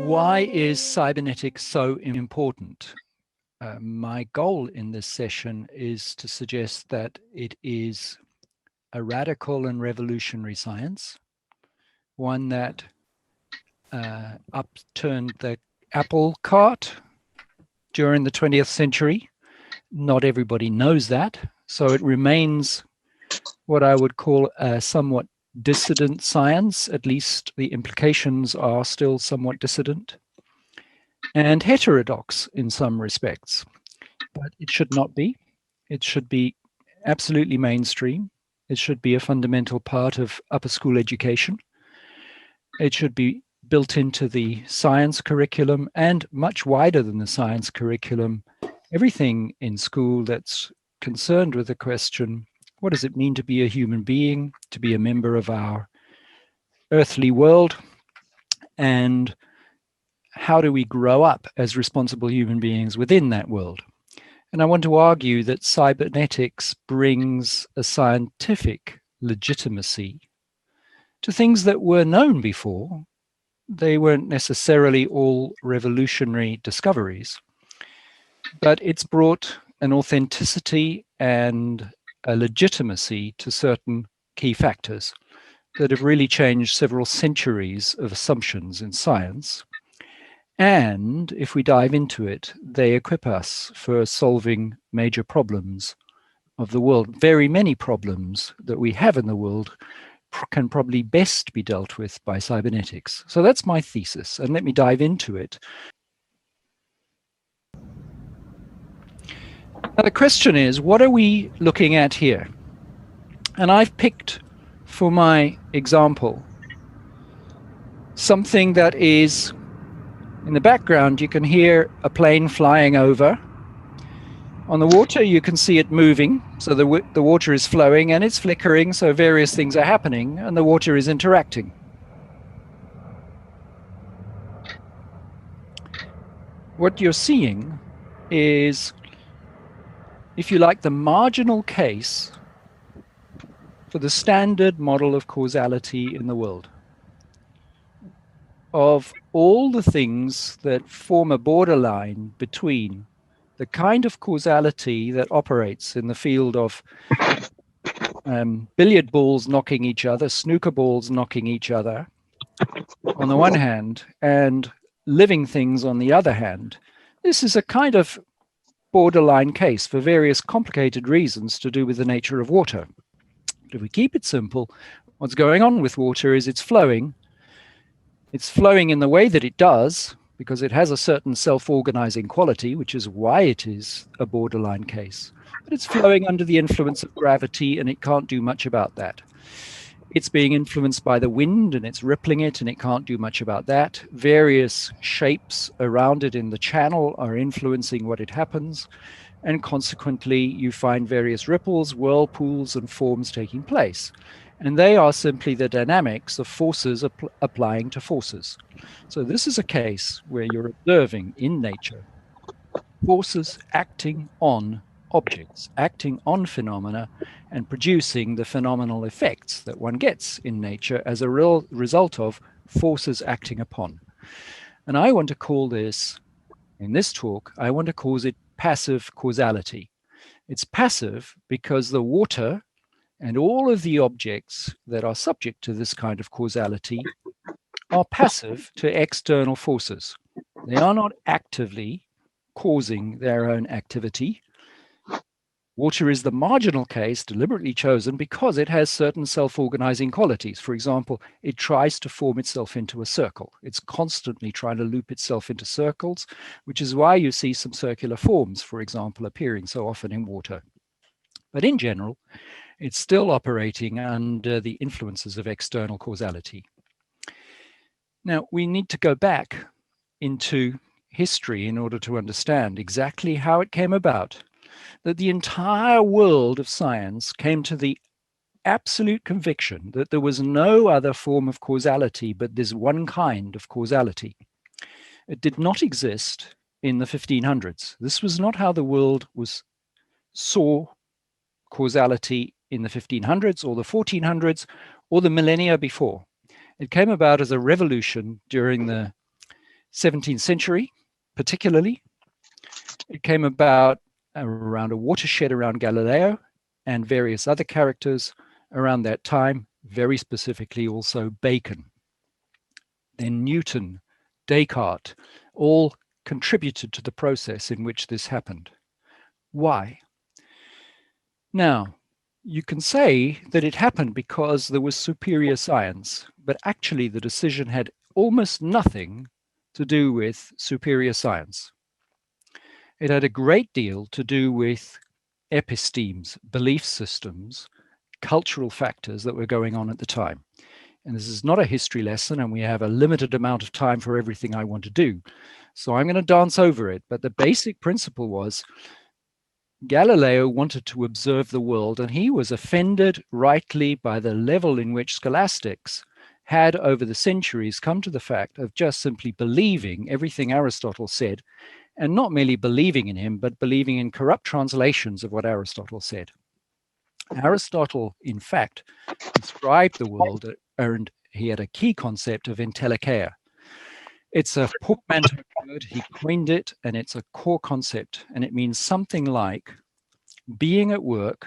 Why is cybernetics so important? My goal in this session is to suggest that it is a radical and revolutionary science, one that upturned the apple cart during the 20th century. Not everybody knows that, so it remains what I would call a somewhat dissident science. At least the implications are still somewhat dissident and heterodox in some respects, but it should not be. It should be absolutely mainstream. It should be a fundamental part of upper school education. It should be built into the science curriculum and much wider than the science curriculum. Everything in school that's concerned with the question, what does it mean to be a human being, to be a member of our earthly world, and how do we grow up as responsible human beings within that world? And I want to argue that cybernetics brings a scientific legitimacy to things that were known before. They weren't necessarily all revolutionary discoveries, but it's brought an authenticity and a legitimacy to certain key factors that have really changed several centuries of assumptions in science. And if we dive into it, they equip us for solving major problems of the world. Very many problems that we have in the world can probably best be dealt with by cybernetics. So that's my thesis, and let me dive into it. Now, the question is, what are we looking at here? And I've picked for my example something that is in the background. You can hear a plane flying over. On the water, you can see it moving. So the water is flowing and it's flickering. So various things are happening and the water is interacting. What you're seeing is, if you like, the marginal case for the standard model of causality in the world. Of all the things that form a borderline between the kind of causality that operates in the field of billiard balls knocking each other, snooker balls knocking each other on the one hand, and living things on the other hand, this is a kind of borderline case for various complicated reasons to do with the nature of water. But if we keep it simple, what's going on with water is it's flowing. It's flowing in the way that it does because it has a certain self-organizing quality, which is why it is a borderline case. But it's flowing under the influence of gravity, and it can't do much about that. It's being influenced by the wind, and it's rippling it, and it can't do much about that. Various shapes around it in the channel are influencing what it happens, and consequently, you find various ripples, whirlpools, and forms taking place. And they are simply the dynamics of forces applying to forces. So this is a case where you're observing in nature forces acting on objects, acting on phenomena, and producing the phenomenal effects that one gets in nature as a real result of forces acting upon. And I want to call this, in this talk, I want to call it passive causality. It's passive because the water and all of the objects that are subject to this kind of causality are passive to external forces. They are not actively causing their own activity. Water is the marginal case deliberately chosen because it has certain self-organizing qualities. For example, it tries to form itself into a circle. It's constantly trying to loop itself into circles, which is why you see some circular forms, for example, appearing so often in water. But in general, it's still operating under the influences of external causality. Now, we need to go back into history in order to understand exactly how it came about that the entire world of science came to the absolute conviction that there was no other form of causality but this one kind of causality. It did not exist in the 1500s. This was not how the world saw causality in the 1500s or the 1400s or the millennia before. It came about as a revolution during the 17th century, particularly. It came about around a watershed around Galileo and various other characters around that time, very specifically also Bacon. Then Newton, Descartes, all contributed to the process in which this happened. Why? Now, you can say that it happened because there was superior science, but actually the decision had almost nothing to do with superior science. It had a great deal to do with epistemes, belief systems, cultural factors that were going on at the time. And this is not a history lesson, and we have a limited amount of time for everything I want to do. So I'm going to dance over it. But the basic principle was Galileo wanted to observe the world, and he was offended rightly by the level in which scholastics had over the centuries come to the fact of just simply believing everything Aristotle said, and not merely believing in him, but believing in corrupt translations of what Aristotle said. Aristotle, in fact, described the world, and he had a key concept of entelechia. It's a portmanteau word, he coined it, and it's a core concept, and it means something like being at work,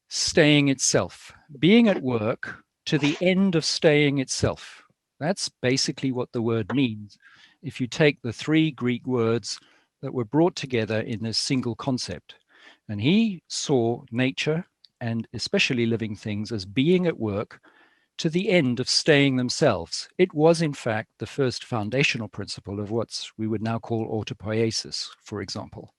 staying itself, being at work to the end of staying itself. That's basically what the word means if you take the three Greek words that were brought together in this single concept. And he saw nature, and especially living things, as being at work to the end of staying themselves. It was, in fact, the first foundational principle of what we would now call autopoiesis, for example.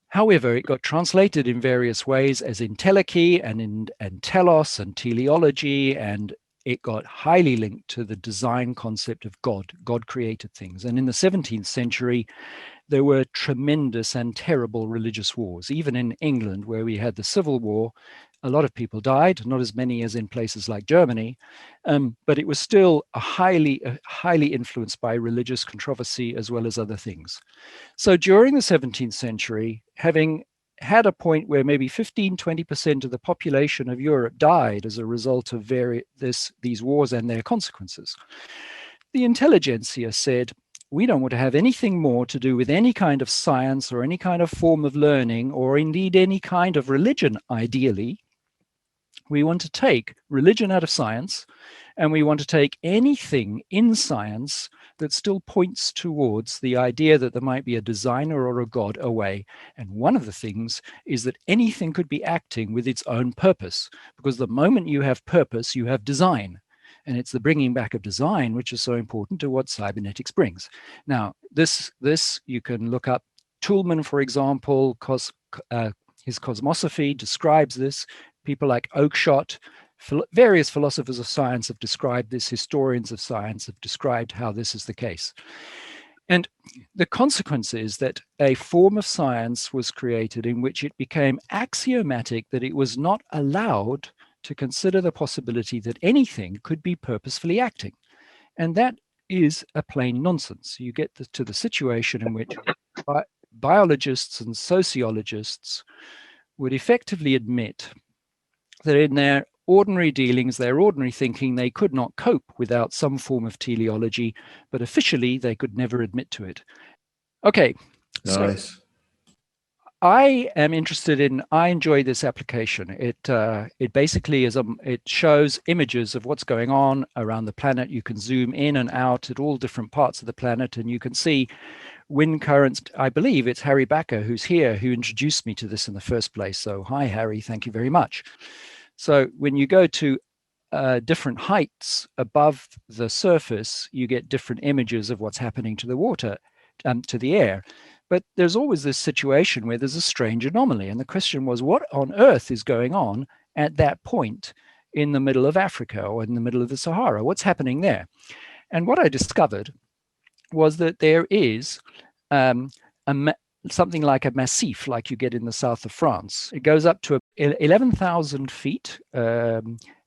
However, it got translated in various ways as entelechy and telos and teleology, and it got highly linked to the design concept of God. God created things. And in the 17th century, there were tremendous and terrible religious wars. Even in England, where we had the Civil War, a lot of people died, not as many as in places like Germany, but it was still highly influenced by religious controversy as well as other things. So during the 17th century, having had a point where maybe 15-20% of the population of Europe died as a result of these wars and their consequences, the intelligentsia said, we don't want to have anything more to do with any kind of science or any kind of form of learning, or indeed any kind of religion, ideally. We want to take religion out of science, and we want to take anything in science that still points towards the idea that there might be a designer or a God away. And one of the things is that anything could be acting with its own purpose, because the moment you have purpose, you have design. And it's the bringing back of design which is so important to what cybernetics brings. Now, this you can look up. Toulmin, for example, his cosmosophy describes this. People like Oakeshott, various philosophers of science have described this. Historians of science have described how this is the case. And the consequence is that a form of science was created in which it became axiomatic that it was not allowed to consider the possibility that anything could be purposefully acting. And that is a plain nonsense. You get to the situation in which biologists and sociologists would effectively admit that in their ordinary dealings, their ordinary thinking, they could not cope without some form of teleology, but officially they could never admit to it. Okay, nice. So I am interested in, I enjoy this application. It basically is, it shows images of what's going on around the planet. You can zoom in and out at all different parts of the planet, and you can see wind currents. I believe it's Harry Backer who's here, who introduced me to this in the first place. So hi, Harry, thank you very much. So when you go to different heights above the surface, you get different images of what's happening to the water, to the air. But there's always this situation where there's a strange anomaly. And the question was, what on earth is going on at that point in the middle of Africa or in the middle of the Sahara? What's happening there? And what I discovered was that there is something like a massif, like you get in the south of France. It goes up to 11,000 feet at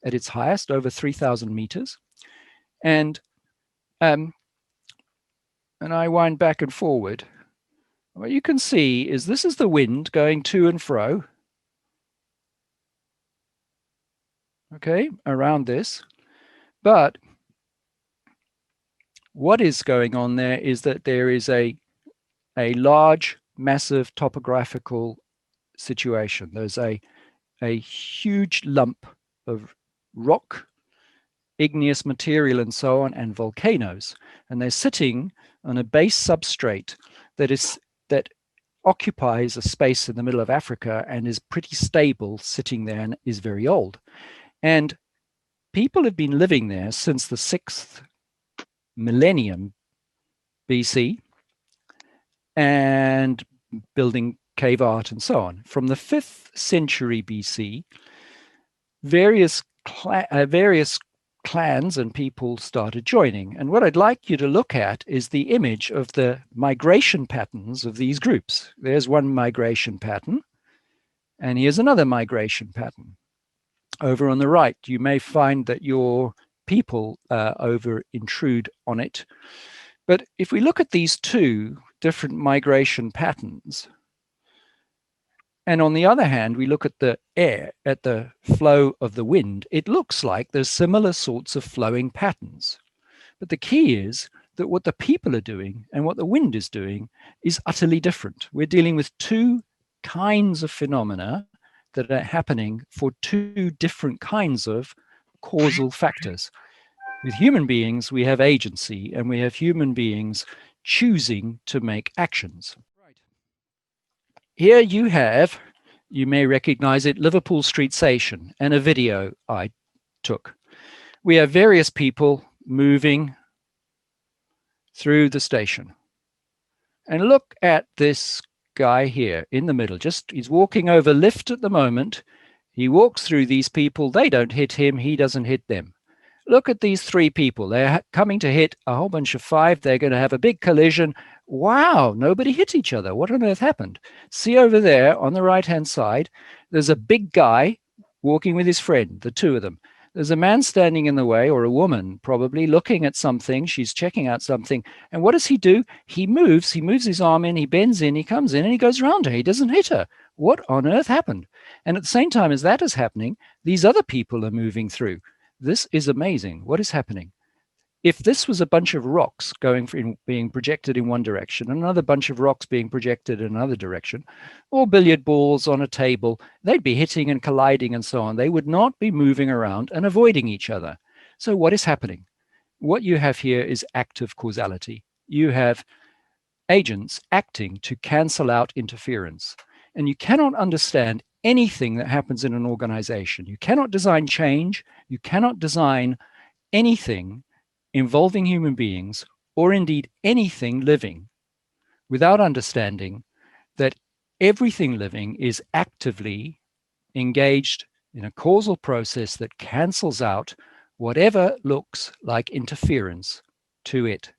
its highest, over 3,000 meters. And I wind back and forward. What you can see is this is the wind going to and fro, okay, around this. But what is going on there is that there is a large, massive topographical situation. There's a huge lump of rock, igneous material and so on, and volcanoes. And they're sitting on a base substrate that occupies a space in the middle of Africa and is pretty stable sitting there and is very old. And people have been living there since the 6th millennium BC and building cave art and so on. From the 5th century BC, various clans and people started joining. And what I'd like you to look at is the image of the migration patterns of these groups. There's one migration pattern, and here's another migration pattern. Over on the right, you may find that your people over intrude on it. But if we look at these two different migration patterns, and on the other hand, we look at the air, at the flow of the wind, it looks like there's similar sorts of flowing patterns. But the key is that what the people are doing and what the wind is doing is utterly different. We're dealing with two kinds of phenomena that are happening for two different kinds of causal factors. With human beings, we have agency, and we have human beings choosing to make actions. Here you may recognize it, Liverpool Street Station, and a video I took. We have various people moving through the station. And look at this guy here in the middle. He's walking over lift at the moment. He walks through these people. They don't hit him. He doesn't hit them. Look at these three people. They're coming to hit a whole bunch of five. They're going to have a big collision. Wow, nobody hit each other. What on earth happened? See over there on the right-hand side, there's a big guy walking with his friend, the two of them. There's a man standing in the way, or a woman probably, looking at something. She's checking out something. And what does he do? He moves his arm in, he bends in, he comes in, and he goes around her. He doesn't hit her. What on earth happened? And at the same time as that is happening, these other people are moving through. This is amazing. What is happening? If this was a bunch of rocks being projected in one direction, another bunch of rocks being projected in another direction, or billiard balls on a table, they'd be hitting and colliding and so on. They would not be moving around and avoiding each other. So what is happening? What you have here is active causality. You have agents acting to cancel out interference. And you cannot understand anything that happens in an organization. You cannot design change. You cannot design anything involving human beings, or indeed anything living, without understanding that everything living is actively engaged in a causal process that cancels out whatever looks like interference to it.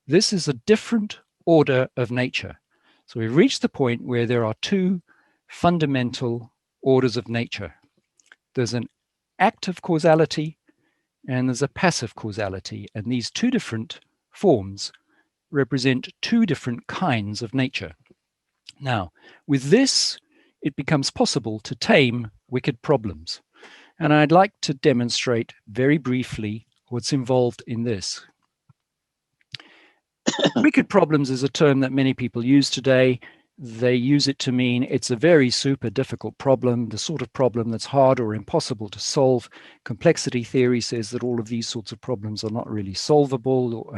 This is a different order of nature. So we've reached the point where there are two fundamental orders of nature. There's an active causality and there's a passive causality. And these two different forms represent two different kinds of nature. Now, with this, it becomes possible to tame wicked problems. And I'd like to demonstrate very briefly what's involved in this. Wicked problems is a term that many people use today. They use it to mean it's a very super difficult problem, the sort of problem that's hard or impossible to solve. Complexity theory says that all of these sorts of problems are not really solvable,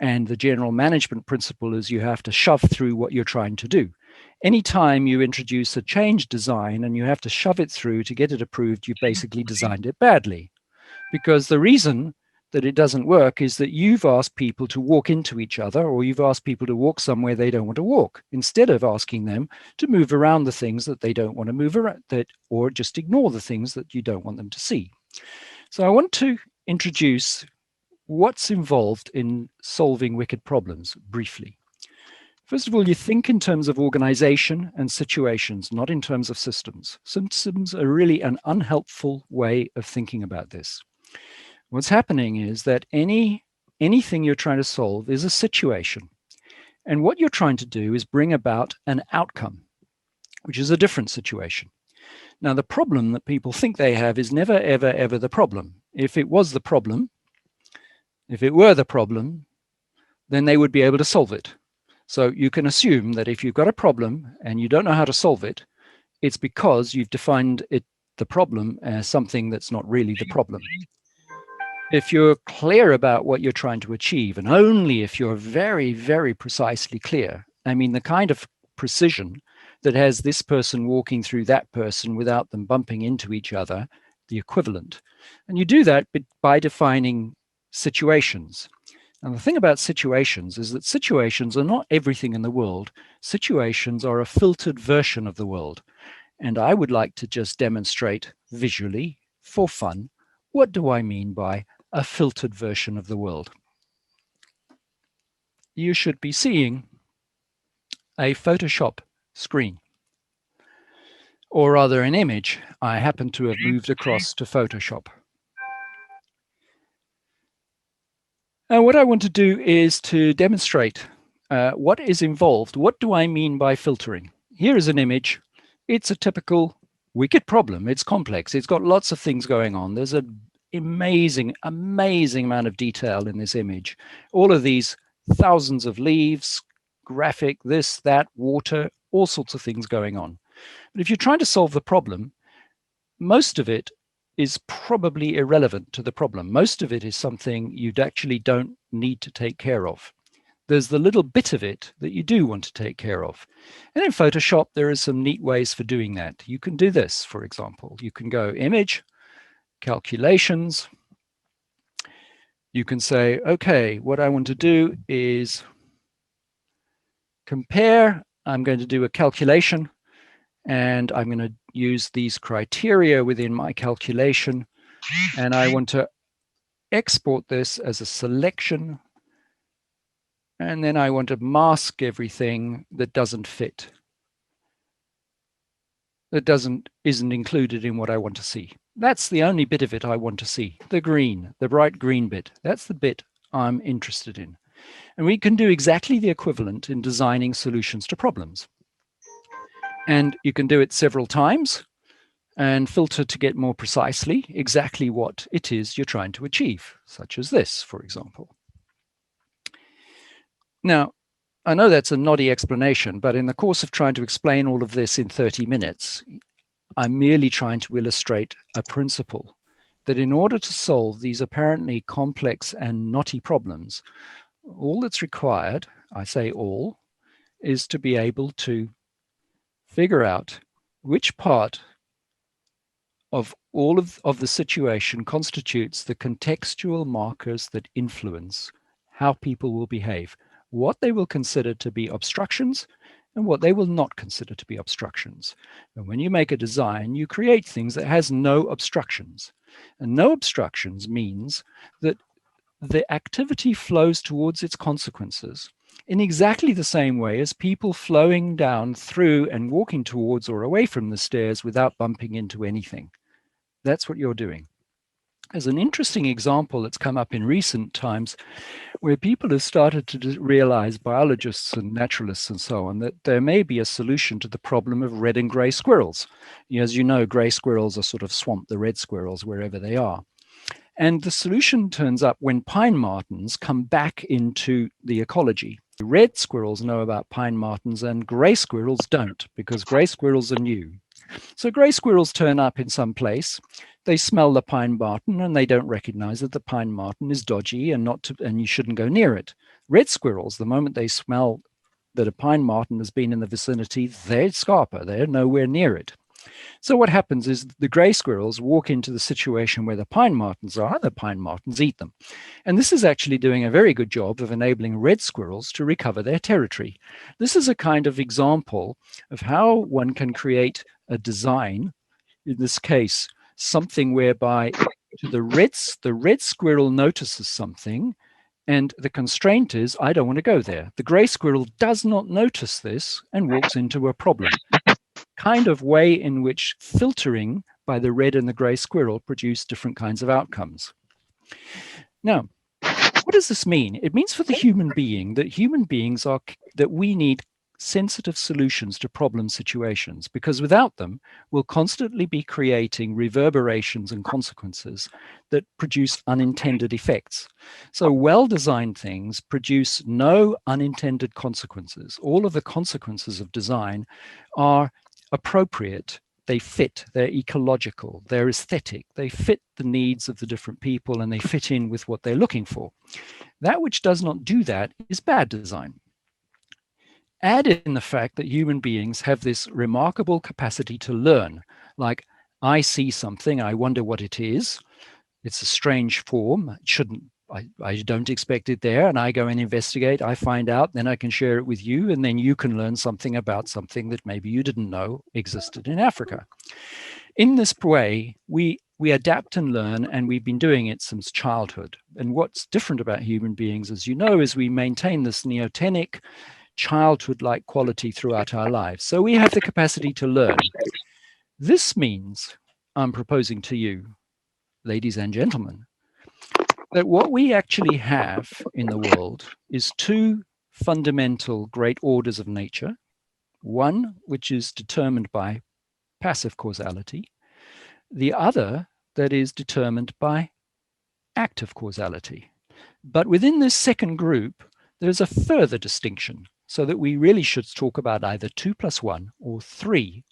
and the general management principle is you have to shove through what you're trying to do. Anytime you introduce a change design and you have to shove it through to get it approved, you basically designed it badly. Because the reason that it doesn't work is that you've asked people to walk into each other, or you've asked people to walk somewhere they don't want to walk, instead of asking them to move around the things that they don't want to move around, or just ignore the things that you don't want them to see. So I want to introduce what's involved in solving wicked problems briefly. First of all, you think in terms of organization and situations, not in terms of systems. Systems are really an unhelpful way of thinking about this. What's happening is that anything you're trying to solve is a situation. And what you're trying to do is bring about an outcome, which is a different situation. Now, the problem that people think they have is never, ever, ever the problem. If it was the problem, If it were the problem, then they would be able to solve it. So you can assume that if you've got a problem and you don't know how to solve it, it's because you've defined the problem as something that's not really the problem. If you're clear about what you're trying to achieve, and only if you're very, very precisely clear, I mean, the kind of precision that has this person walking through that person without them bumping into each other, the equivalent. And you do that by defining situations. And the thing about situations is that situations are not everything in the world. Situations are a filtered version of the world. And I would like to just demonstrate visually, for fun, what do I mean by a filtered version of the world. You should be seeing a Photoshop screen, or rather an image I happen to have moved across to Photoshop. Now, what I want to do is to demonstrate what is involved. What do I mean by filtering? Here is an image. It's a typical wicked problem. It's complex. It's got lots of things going on. There's an amazing amount of detail in this image. All of these thousands of leaves, graphic, this, that, water, all sorts of things going on. But if you're trying to solve the problem, most of it is probably irrelevant to the problem. Most of it is something you actually don't need to take care of. There's the little bit of it that you do want to take care of. And in Photoshop, there are some neat ways for doing that. You can do this, for example. You can go Image, Calculations. You can say, okay, what I want to do is compare. I'm going to do a calculation, and I'm going to use these criteria within my calculation, and I want to export this as a selection, and then I want to mask everything that doesn't fit, that isn't included in what I want to see. That's the only bit of it I want to see, the green, the bright green bit. That's the bit I'm interested in. And we can do exactly the equivalent in designing solutions to problems. And you can do it several times and filter to get more precisely exactly what it is you're trying to achieve, such as this, for example. Now, I know that's a noddy explanation, but in the course of trying to explain all of this in 30 minutes, I'm merely trying to illustrate a principle that in order to solve these apparently complex and knotty problems, all that's required, I say all, is to be able to figure out which part of all of the situation constitutes the contextual markers that influence how people will behave, what they will consider to be obstructions and what they will not consider to be obstructions. And when you make a design, you create things that has no obstructions. And no obstructions means that the activity flows towards its consequences in exactly the same way as people flowing down through and walking towards or away from the stairs without bumping into anything. That's what you're doing. There's an interesting example that's come up in recent times where people have started to realize, biologists and naturalists and so on, that there may be a solution to the problem of red and gray squirrels. As you know, gray squirrels are sort of swamp the red squirrels wherever they are. And the solution turns up when pine martens come back into the ecology. Red squirrels know about pine martens and gray squirrels don't, because gray squirrels are new. So gray squirrels turn up in some place, they smell the pine marten and they don't recognize that the pine marten is dodgy and you shouldn't go near it. Red squirrels, the moment they smell that a pine marten has been in the vicinity, they're scarper, they're nowhere near it. So what happens is the gray squirrels walk into the situation where the pine martens are, the pine martens eat them. And this is actually doing a very good job of enabling red squirrels to recover their territory. This is a kind of example of how one can create a design, in this case, something whereby the red squirrel notices something, and the constraint is, I don't want to go there. The gray squirrel does not notice this and walks into a problem. Kind of way in which filtering by the red and the gray squirrel produce different kinds of outcomes. Now, what does this mean? It means for the human being that we need sensitive solutions to problem situations, because without them, we'll constantly be creating reverberations and consequences that produce unintended effects. So well-designed things produce no unintended consequences. All of the consequences of design are appropriate. They fit, they're ecological, they're aesthetic, they fit the needs of the different people, and they fit in with what they're looking for. That which does not do that is bad design. Add in the fact that human beings have this remarkable capacity to learn. Like, I see something, I wonder what it is. It's a strange form. It shouldn't, I don't expect it there. And I go and investigate, I find out, then I can share it with you. And then you can learn something about something that maybe you didn't know existed in Africa. In this way, we adapt and learn, and we've been doing it since childhood. And what's different about human beings, as you know, is we maintain this neotenic, childhood-like quality throughout our lives. So we have the capacity to learn. This means, I'm proposing to you, ladies and gentlemen, that what we actually have in the world is two fundamental great orders of nature. One, which is determined by passive causality. The other, that is determined by active causality. But within this second group, there's a further distinction, so that we really should talk about either 2 + 1 or 3.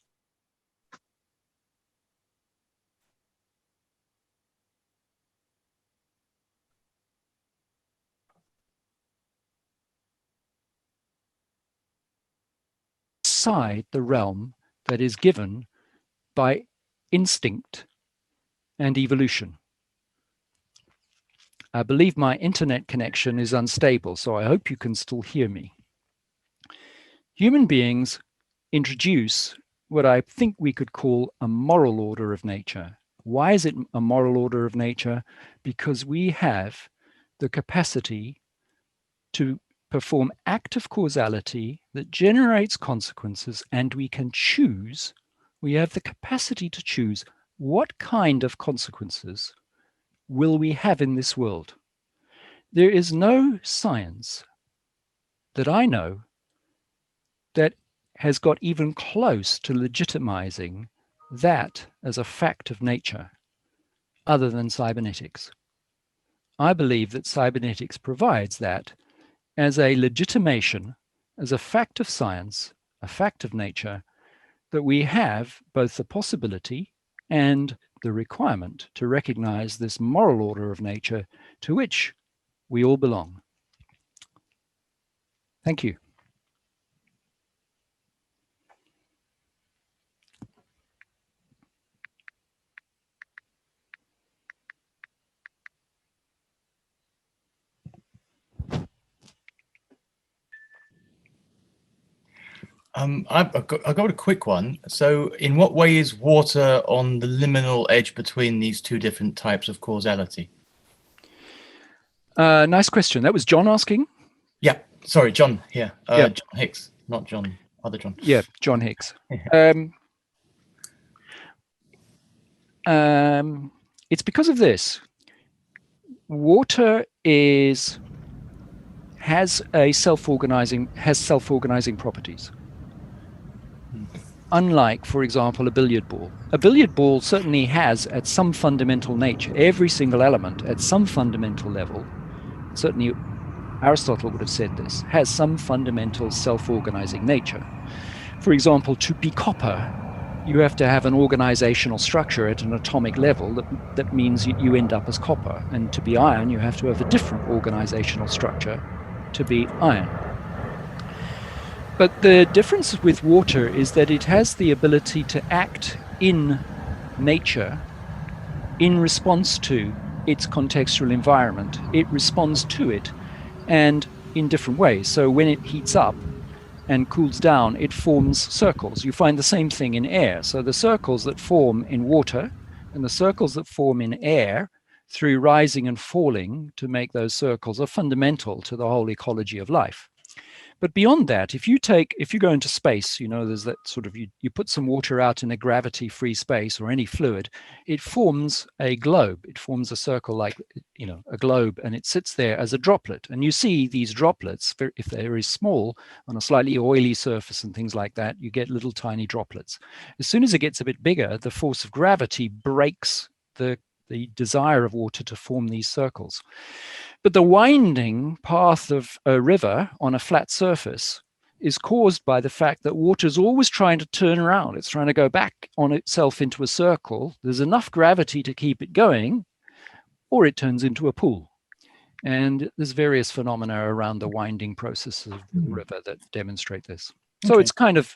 Outside the realm that is given by instinct and evolution. I believe my internet connection is unstable, so I hope you can still hear me. Human beings introduce what I think we could call a moral order of nature. Why is it a moral order of nature? Because we have the capacity to perform active causality that generates consequences, and we can choose, we have the capacity to choose what kind of consequences will we have in this world. There is no science that I know that has got even close to legitimizing that as a fact of nature, other than cybernetics. I believe that cybernetics provides that as a legitimation, as a fact of science, a fact of nature, that we have both the possibility and the requirement to recognize this moral order of nature to which we all belong. Thank you. I've got a quick one. So in what way is water on the liminal edge between these two different types of causality? Nice question. That was John asking? Yeah, sorry, John here. Yeah. John Hicks, not John, other John. Yeah, John Hicks. It's because of this. Water has self-organizing properties. Unlike, for example, a billiard ball. A billiard ball certainly has, at some fundamental nature, every single element at some fundamental level, certainly Aristotle would have said this, has some fundamental self-organizing nature. For example, to be copper, you have to have an organizational structure at an atomic level that means you end up as copper. And to be iron, you have to have a different organizational structure to be iron. But the difference with water is that it has the ability to act in nature in response to its contextual environment. It responds to it, and in different ways. So when it heats up and cools down, it forms circles. You find the same thing in air. So the circles that form in water and the circles that form in air through rising and falling to make those circles are fundamental to the whole ecology of life. But beyond that, if you go into space, there's that sort of, you put some water out in a gravity-free space or any fluid, it forms a globe. It forms a circle like, a globe, and it sits there as a droplet. And you see these droplets, if they're very small, on a slightly oily surface and things like that, you get little tiny droplets. As soon as it gets a bit bigger, the force of gravity breaks the desire of water to form these circles. But the winding path of a river on a flat surface is caused by the fact that water is always trying to turn around. It's trying to go back on itself into a circle. There's enough gravity to keep it going, or it turns into a pool. And there's various phenomena around the winding process of the river that demonstrate this. So it's kind of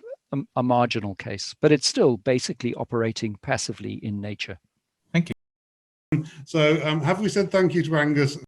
a marginal case, but it's still basically operating passively in nature. Thank you. So have we said thank you to Angus?